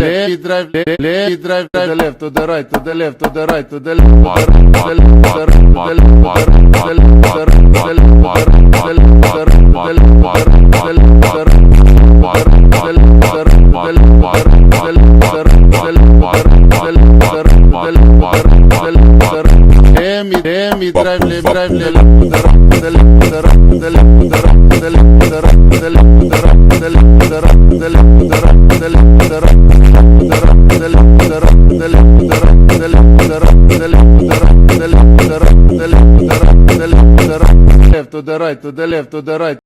let me drive, let me drive to the left, to the right, to the left, to the right, to the left, to the right, to the let me drive, let me drive, left to the right, to the left, to the right.